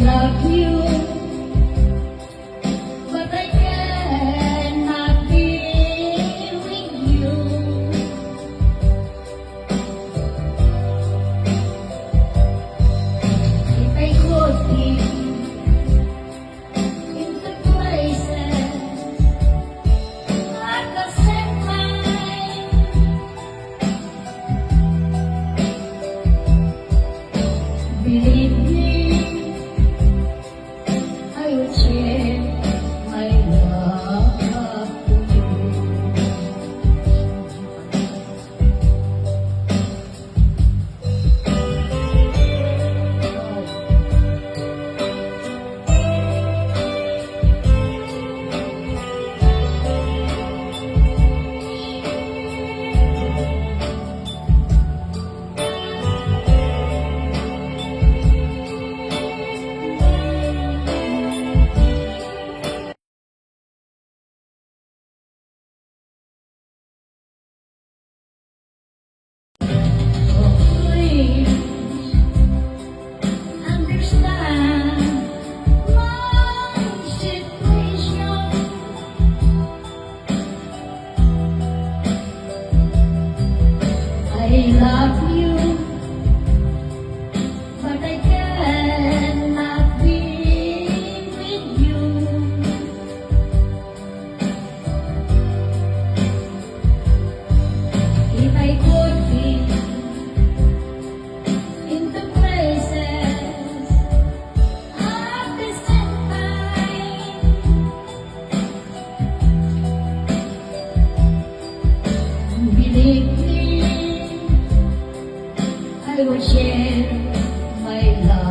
love you, but I cannot be with you. If I could be in the places at the same time, believe me, I would share my love to you. Please understand my situation. I love you, but I cannot be with you. If I could be in the places at the same time, believe me, I would share my love.